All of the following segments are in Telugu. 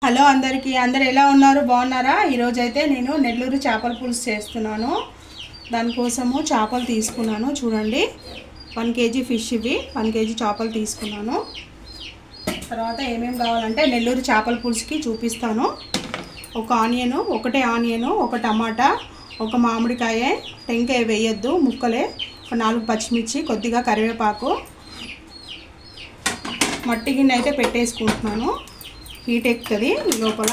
హలో అందరికీ, అందరు ఎలా ఉన్నారు? బాగున్నారా? ఈరోజు అయితే నేను నెల్లూరు చేపల పులుసు చేస్తున్నాను. దానికోసము చేపలు తీసుకున్నాను. చూడండి, 1 కేజీ ఫిష్, ఇవి 1 కేజీ చేపలు తీసుకున్నాను. తర్వాత ఏమేమి కావాలంటే నెల్లూరు చేపల పులుసుకి చూపిస్తాను. ఒకటే ఆనియను, ఒక టమాటా, ఒక మామిడికాయ, టెంకాయ వేయొద్దు ముక్కలే, ఒక 4 పచ్చిమిర్చి, కొద్దిగా కరివేపాకు. మట్టి గిన్నె అయితే పెట్టేసుకుంటున్నాను. హీట్ ఎక్కుతుంది, లోపల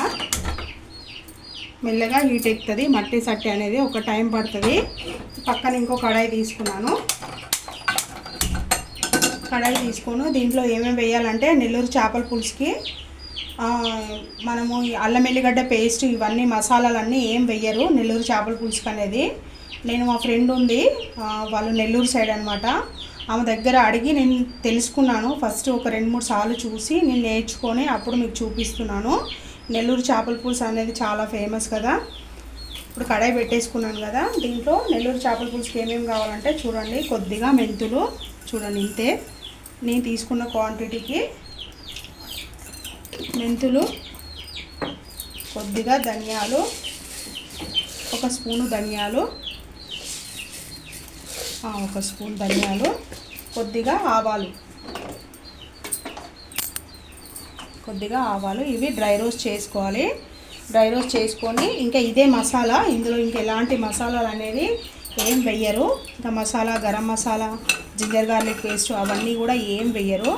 మెల్లగా హీట్ ఎక్కుతుంది. మట్టి సట్టి అనేది ఒక టైం పడుతుంది. పక్కన ఇంకో కడాయి తీసుకున్నాను. కడాయి తీసుకొని దీంట్లో ఏమేమి వేయాలంటే నెల్లూరు చేపల పులుసుకి మనము అల్లం ఎల్లిగడ్డ పేస్ట్, ఇవన్నీ మసాలాలన్నీ ఏం వేయరు నెల్లూరు చేపల పులుసుకి అనేది. నేను మా ఫ్రెండ్ ఉంది, వాళ్ళు నెల్లూరు సైడ్ అనమాట. ఆమె దగ్గర అడిగి నేను తెలుసుకున్నాను. ఫస్ట్ ఒక 2-3 సార్లు చూసి నేను నేర్చుకొని అప్పుడు మీకు చూపిస్తున్నాను. నెల్లూరు చేపల పులుసు అనేది చాలా ఫేమస్ కదా. ఇప్పుడు కడాయి పెట్టేసుకున్నాను కదా. దీంట్లో నెల్లూరు చేపల పులుసుకి ఏమేమి కావాలంటే చూడండి, కొద్దిగా మెంతులు, చూడండి ఇంతే నేను తీసుకున్న క్వాంటిటీకి మెంతులు, కొద్దిగా ధనియాలు, 1 స్పూను ధనియాలు, 1 స్పూన్ ధనియాలు, కొద్దిగా ఆవాలు, ఇవి డ్రై రోస్ట్ చేసుకోవాలి. డ్రై రోస్ట్ చేసుకొని ఇంకా ఇదే మసాలా, ఇందులో ఇంకా ఎలాంటి మసాలాలు అనేది ఏం వెయ్యరు. ఇంకా masala, garam masala, ginger garlic paste అవన్నీ కూడా ఏం వెయ్యరు.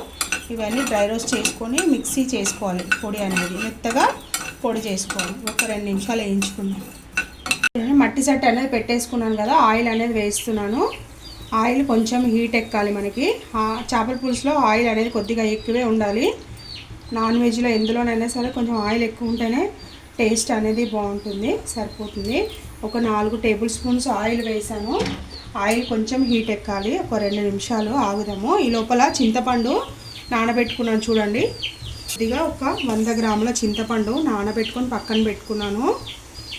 ఇవన్నీ డ్రై రోస్ట్ చేసుకొని మిక్సీ చేసుకోవాలి. పొడి అనేది మెత్తగా పొడి చేసుకోవాలి. ఒక 2 నిమిషాలు వేయించుకున్నాం. మట్టి సట్టి అనేది పెట్టేసుకున్నాను కదా. ఆయిల్ అనేది వేస్తున్నాను. ఆయిల్ కొంచెం హీట్ ఎక్కాలి మనకి. చేపల పులుసులో ఆయిల్ అనేది కొద్దిగా ఎక్కువే ఉండాలి. నాన్ వెజ్లో ఎందులోనైనా సరే కొంచెం ఆయిల్ ఎక్కువ ఉంటేనే టేస్ట్ అనేది బాగుంటుంది, సరిపోతుంది. ఒక 4 టేబుల్ స్పూన్స్ ఆయిల్ వేసాను. ఆయిల్ కొంచెం హీట్ ఎక్కాలి. ఒక 2 నిమిషాలు ఆగుదాము. ఈ లోపల చింతపండు నానబెట్టుకున్నాను చూడండి. కొద్దిగా ఒక 100 గ్రాముల చింతపండు నానబెట్టుకొని పక్కన పెట్టుకున్నాను.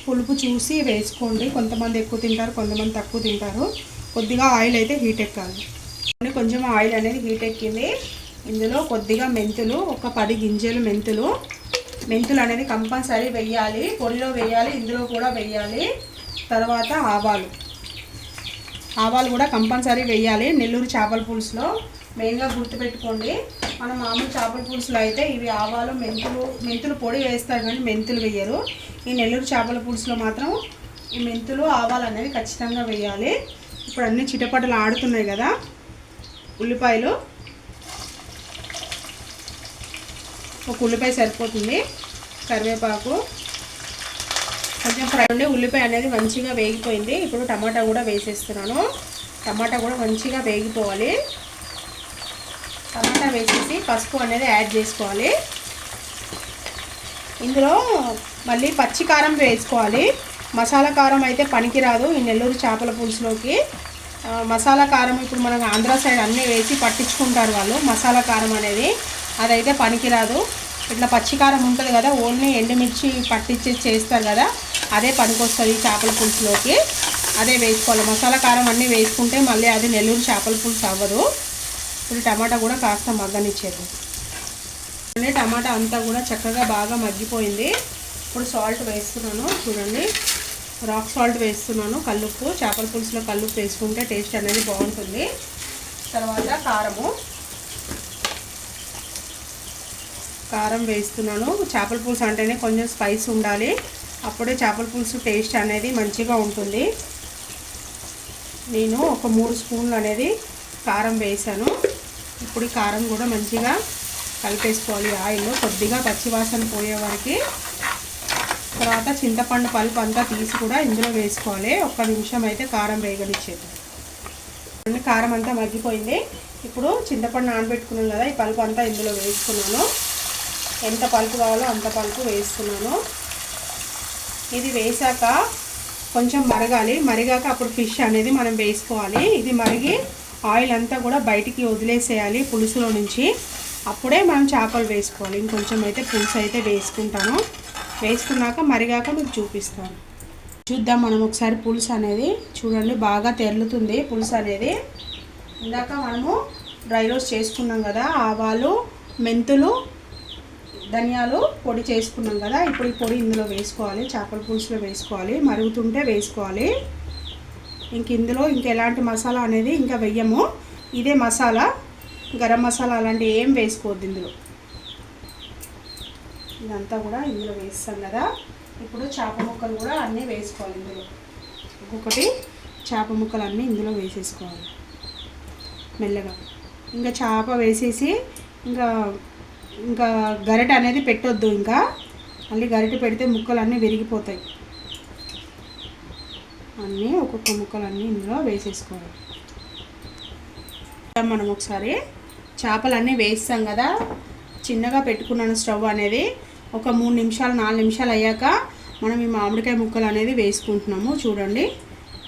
పులుపు చూసి వేసుకోండి. కొంతమంది ఎక్కువ తింటారు, కొంతమంది తక్కువ తింటారు. కొద్దిగా ఆయిల్ అయితే హీట్ ఎక్కాలి. కొంచెం ఆయిల్ అనేది హీట్ ఎక్కింది. ఇందులో కొద్దిగా మెంతులు, ఒక 10 గింజలు మెంతులు అనేది కంపల్సరీ వేయాలి. పొడిలో వేయాలి, ఇందులో కూడా వేయాలి. తర్వాత ఆవాలు కూడా కంపల్సరీ వేయాలి నెల్లూరు చేపల పులుసులో. మెయిన్గా గుర్తుపెట్టుకోండి, మన మామూలు చేపల పులుసులో అయితే ఇవి ఆవాలు, మెంతులు పొడి వేస్తారు కానీ మెంతులు వేయరు. ఈ నెల్లూరు చేపల పులుసులో మాత్రం ఈ మెంతులు, ఆవాలు అనేది ఖచ్చితంగా వేయాలి. ఇప్పుడు అన్నీ చిటపటలు ఆడుతున్నాయి కదా. ఉల్లిపాయలు, ఒక ఉల్లిపాయ సరిపోతుంది. కరివేపాకు కొంచెం ఫ్రై ఉండి ఉల్లిపాయ అనేది మంచిగా వేగిపోయింది. ఇప్పుడు టమాటా కూడా వేసేస్తున్నాను. టమాటా కూడా మంచిగా వేగిపోవాలి. టమాటా వేసేసి పసుపు అనేది యాడ్ చేసుకోవాలి. ఇందులో మళ్ళీ పచ్చి కారం వేసుకోవాలి. మసాలా కారం అయితే పనికిరాదు ఈ నెల్లూరు చేపల పులుసులోకి. మసాలా కారం ఇప్పుడు మనం ఆంధ్ర సైడ్ అన్నీ వేసి పట్టించుకుంటారు వాళ్ళు, మసాలా కారం అనేది. అదైతే పనికిరాదు. ఇట్లా పచ్చికారం ఉంటుంది కదా, ఓన్లీ ఎండుమిర్చి పట్టించి చేస్తారు కదా, అదే పనికొస్తుంది చేపల పులుసులోకి. అదే వేసుకోవాలి. మసాలా కారం అన్నీ వేసుకుంటే మళ్ళీ అది నెల్లూరు చేపల పులుసు అవ్వదు. ఇప్పుడు టమాటా కూడా కాస్త మగ్గనిచ్చేది. టమాటా అంతా కూడా చక్కగా బాగా మగ్గిపోయింది. ఇప్పుడు సాల్ట్ వేస్తున్నాను చూడండి. రాక్ సాల్ట్ వేస్తున్నాను, కల్లుప్పు. చేపల పులుసులో కల్లుప్పు వేసుకుంటే టేస్ట్ అనేది బాగుంటుంది. తర్వాత కారం వేస్తున్నాను. చేపల పులుసు అంటేనే కొంచెం స్పైస్ ఉండాలి, అప్పుడే చేపల పులుసు టేస్ట్ అనేది మంచిగా ఉంటుంది. నేను ఒక 3 స్పూన్లు అనేది కారం వేసాను. ఇప్పుడు ఈ కారం కూడా మంచిగా కలిపేసుకోవాలి ఆయిల్లో, కొద్దిగా పచ్చివాసన పోయే వరకు. తర్వాత చింతపండు పల్పు అంతా తీసి కూడా ఇందులో వేసుకోవాలి. 1 నిమిషం అయితే కారం వేగనిచ్చేది. కారం అంతా మగ్గిపోయింది. ఇప్పుడు చింతపండు నానబెట్టుకున్నాను కదా, ఈ పల్పు అంతా ఇందులో వేసుకున్నాను. ఎంత పల్పు కావాలో అంత పల్పు వేస్తున్నాను. ఇది వేసాక కొంచెం మరిగాక అప్పుడు ఫిష్ అనేది మనం వేసుకోవాలి. ఇది మరిగి ఆయిల్ అంతా కూడా బయటికి వదిలేసేయాలి పులుసులో నుంచి. అప్పుడే మనం చేపలు వేసుకోవాలి. ఇంకొంచెం అయితే పులుసు అయితే వేసుకుంటాను. వేసుకున్నాక మరిగాక మీకు చూపిస్తాను. చూద్దాం మనం ఒకసారి పులుసు అనేది. చూడండి, బాగా తెరులుతుంది పులుసు అనేది. ఇందాక మనము డ్రై రోస్ట్ చేసుకున్నాం కదా, ఆవాలు, మెంతులు, ధనియాలు పొడి చేసుకున్నాం కదా. ఇప్పుడు ఈ పొడి ఇందులో వేసుకోవాలి, చేపల పులుసులో వేసుకోవాలి, మరుగుతుంటే వేసుకోవాలి. ఇందులో ఎలాంటి మసాలా అనేది ఇంకా వెయ్యము. ఇదే మసాలా, గరం మసాలా అలాంటివి ఏం వేసుకోవద్దు ఇందులో. ఇదంతా కూడా ఇందులో వేస్తాం కదా. ఇప్పుడు చేప ముక్కలు కూడా అన్నీ వేసుకోవాలి ఇందులో. ఒక్కొక్కటి చేప ముక్కలు అన్నీ ఇందులో వేసేసుకోవాలి మెల్లగా. ఇంకా చేప వేసేసి ఇంకా గరిటె అనేది పెట్టొద్దు. ఇంకా మళ్ళీ గరిటె పెడితే ముక్కలు అన్నీ విరిగిపోతాయి. అన్నీ ఒక్కొక్క ముక్కలు అన్నీ ఇందులో వేసేసుకోవాలి. మనం ఒకసారి చేపలన్నీ వేస్తాం కదా, చిన్నగా పెట్టుకున్నాను స్టవ్ అనేది. ఒక 3 నిమిషాలు 4 నిమిషాలు అయ్యాక మనం ఈ మామిడికాయ ముక్కలు అనేది వేసుకుంటున్నాము. చూడండి,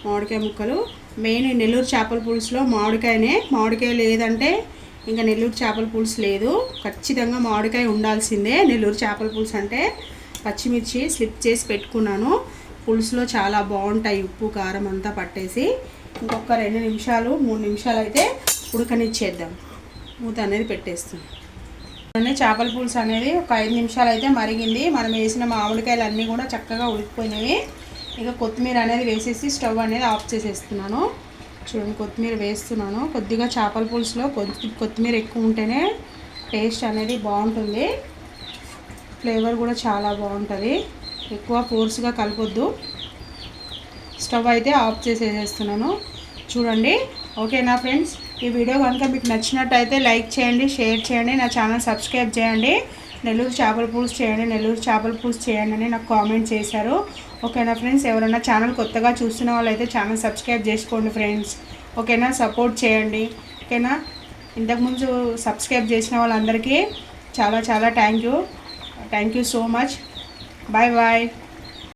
మామిడికాయ ముక్కలు మెయిన్ నెల్లూరు చేపల పులుసులో మామిడికాయనే. మామిడికాయ లేదంటే ఇంకా నెల్లూరు చేపల పులుసు లేదు. ఖచ్చితంగా మామిడికాయ ఉండాల్సిందే నెల్లూరు చేపల పులుసు అంటే. పచ్చిమిర్చి స్లిప్ చేసి పెట్టుకున్నాను. పులుసులో చాలా బాగుంటాయి, ఉప్పు కారం అంతా పట్టేసి. ఇంకొక 2 నిమిషాలు 3 నిమిషాలు అయితే ఉడకనిచ్చేద్దాం. మూత అనేది పెట్టేస్తాం. చేపల పులుసు అనేది ఒక 5 నిమిషాలు అయితే మరిగింది. మనం వేసిన మామిడికాయలు అన్నీ కూడా చక్కగా ఉడికిపోయినవి. ఇక కొత్తిమీర అనేది వేసేసి స్టవ్ అనేది ఆఫ్ చేసేస్తున్నాను. చూడండి, కొత్తిమీర వేస్తున్నాను. కొద్దిగా చేపల పులుసులో కొత్తిమీర ఎక్కువ ఉంటేనే టేస్ట్ అనేది బాగుంటుంది, ఫ్లేవర్ కూడా చాలా బాగుంటుంది. ఎక్కువ ఫోర్స్గా కలపొద్దు. స్టవ్ అయితే ఆఫ్ చేసేస్తున్నాను. చూడండి, ఓకేనా ఫ్రెండ్స్? ఈ వీడియో కనుక మీకు నచ్చినట్టయితే లైక్ చేయండి, షేర్ చేయండి, నా ఛానల్ సబ్స్క్రైబ్ చేయండి. నెల్లూరు చేపల పులుసు చేయండి, నెల్లూరు చేపల పులుసు చేయండి అని నాకు కామెంట్ చేశారు. ఓకేనా ఫ్రెండ్స్? ఎవరైనా ఛానల్ కొత్తగా చూస్తున్న వాళ్ళైతే ఛానల్ సబ్స్క్రైబ్ చేసుకోండి ఫ్రెండ్స్. ఓకేనా? సపోర్ట్ చేయండి. ఓకేనా? ఇంతకుముందు సబ్స్క్రైబ్ చేసిన వాళ్ళందరికీ చాలా చాలా thank you so much. Bye bye.